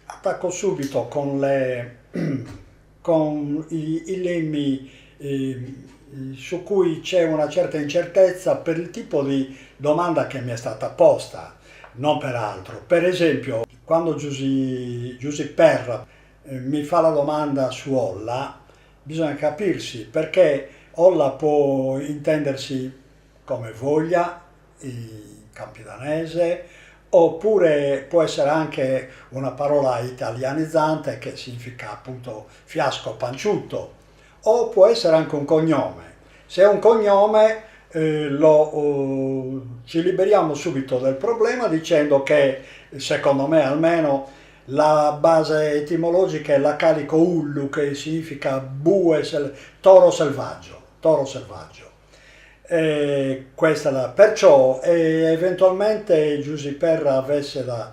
Attacco subito con, con i lemmi su cui c'è una certa incertezza per il tipo di domanda che mi è stata posta, non per altro. Per esempio, quando Giusy Perra mi fa la domanda su Olla, bisogna capirsi perché Olla può intendersi come voglia, in campidanese, oppure può essere anche una parola italianizzante che significa appunto fiasco panciutto, o può essere anche un cognome. Se è un cognome ci liberiamo subito del problema dicendo che, secondo me almeno, la base etimologica è l'acalico ullu, che significa toro selvaggio, toro selvaggio. Perciò eventualmente Giusepperra avesse da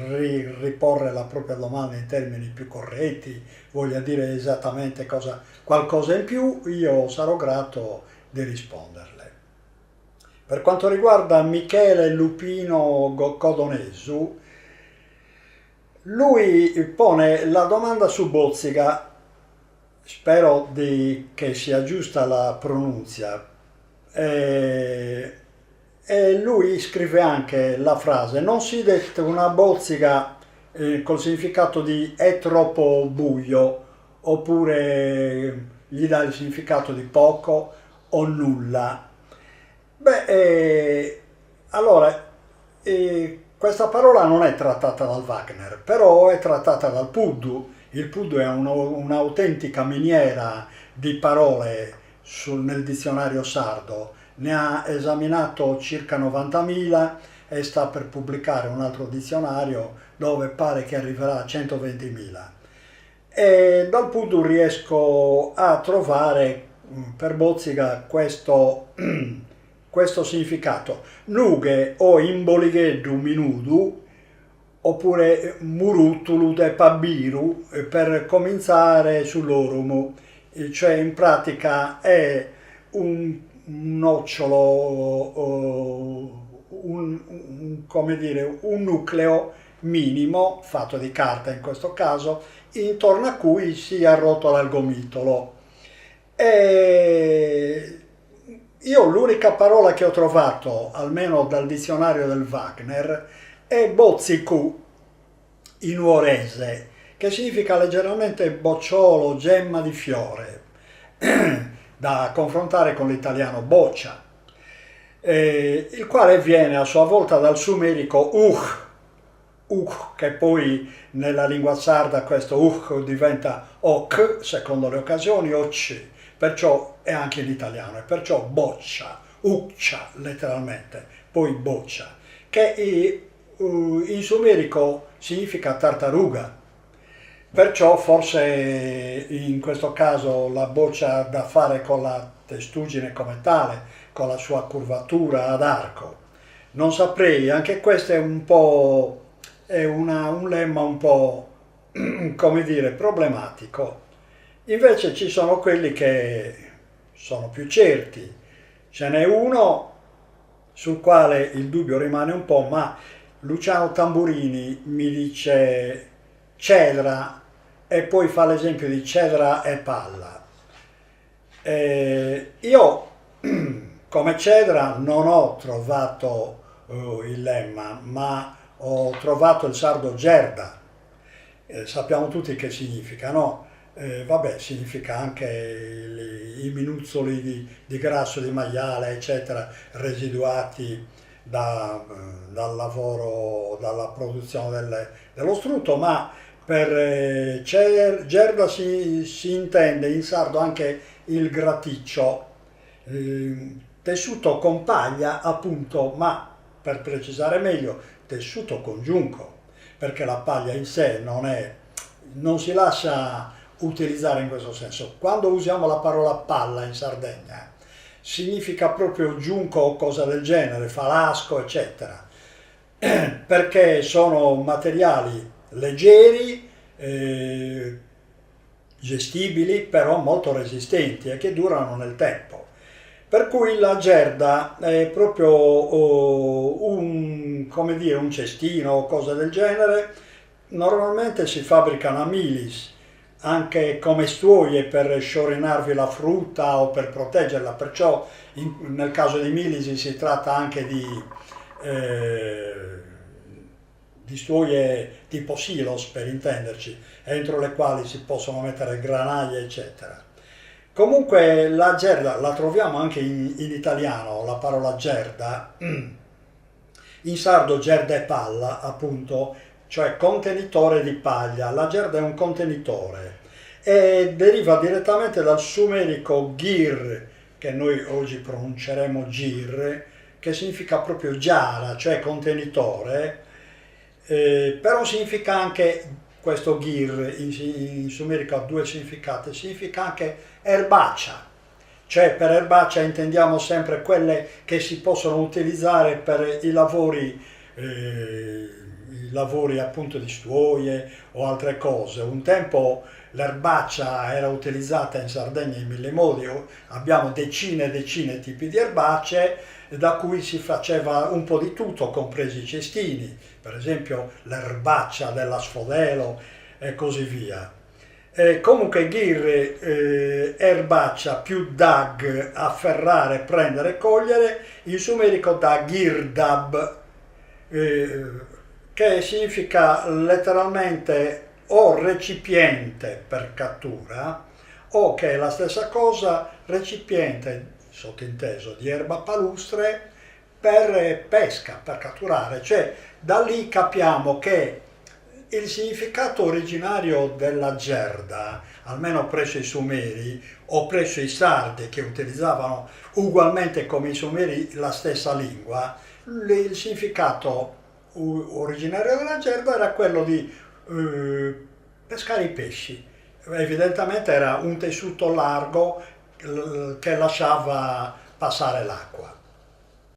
riporre la propria domanda in termini più corretti, voglia dire esattamente qualcosa in più, io sarò grato di risponderle. Per quanto riguarda Michele Lupino Codonesu, lui pone la domanda su Bozziga, spero che sia giusta la pronuncia, e lui scrive anche la frase: non si dette una bozziga col significato di è troppo buio, oppure gli dà il significato di poco o nulla. Beh, allora, questa parola non è trattata dal Wagner, però è trattata dal Puddu. Il Puddu è un'autentica miniera di parole nel dizionario sardo. Ne ha esaminato circa 90.000 e sta per pubblicare un altro dizionario dove pare che arriverà a 120.000. E dal Puddu riesco a trovare per Bozziga questo significato: nughe o imboligheddu minudu, oppure murutulu de pabiru, per cominciare sull'orumu, cioè in pratica è un nocciolo, come dire, un nucleo minimo fatto di carta in questo caso, intorno a cui si arrotola il gomitolo. E io l'unica parola che ho trovato, almeno dal dizionario del Wagner, è bozziku in nuorese, che significa leggermente bocciolo, gemma di fiore, da confrontare con l'italiano boccia, il quale viene a sua volta dal sumerico che poi nella lingua sarda questo diventa ok, secondo le occasioni, oc, perciò è anche in italiano, e perciò boccia, uccia letteralmente, poi boccia, che in sumerico significa tartaruga. Perciò forse in questo caso la boccia ha da fare con la testuggine come tale, con la sua curvatura ad arco. Non saprei, anche questo è un po', un lemma un po', come dire, problematico. Invece ci sono quelli che sono più certi. Ce n'è uno sul quale il dubbio rimane un po', ma Luciano Tamburini mi dice cedra e poi fa l'esempio di cedra e palla. Io come cedra non ho trovato il lemma, ma ho trovato il sardo gerda. Sappiamo tutti che significa, no? Vabbè, significa anche i minuzzoli di grasso di maiale, eccetera, residuati dal lavoro, dalla produzione dello strutto, ma per gerda si intende in sardo anche il graticcio, tessuto con paglia appunto, ma per precisare meglio, tessuto con giunco, perché la paglia in sé non si lascia utilizzare in questo senso. Quando usiamo la parola palla in Sardegna significa proprio giunco o cosa del genere, falasco, eccetera, perché sono materiali leggeri, gestibili, però molto resistenti e che durano nel tempo. Per cui la gerda è proprio come dire, un cestino o cosa del genere, Normalmente si fabbricano a milis, anche come stuoie per sciorinarvi la frutta o per proteggerla, perciò nel caso di milisi si tratta anche eh, di stuoie tipo silos per intenderci, entro le quali si possono mettere granaglie eccetera. Comunque la gerda la troviamo anche in italiano, la parola gerda, in sardo gerda e palla appunto, cioè contenitore di paglia. La gerda è un contenitore e deriva direttamente dal sumerico gir, che noi oggi pronunceremo gir, che significa proprio giara, cioè contenitore, però significa anche, questo gir in sumerico ha due significati, significa anche erbaccia, cioè per erbaccia intendiamo sempre quelle che si possono utilizzare per i lavori appunto di stuoie o altre cose. Un tempo l'erbaccia era utilizzata in Sardegna in mille modi, abbiamo decine e decine di tipi di erbacce da cui si faceva un po' di tutto, compresi i cestini, per esempio l'erbaccia della Sfodelo e così via. Comunque gir, erbaccia più dag, afferrare, prendere, cogliere, in sumerico da girdab, eh, che significa letteralmente o recipiente per cattura o, che è la stessa cosa, recipiente sottinteso di erba palustre per pesca, per catturare. Cioè da lì capiamo che il significato originario della gerda, almeno presso i Sumeri o presso i Sardi che utilizzavano ugualmente come i Sumeri la stessa lingua, il significato originario della gerda era quello di pescare i pesci. Evidentemente era un tessuto largo che lasciava passare l'acqua.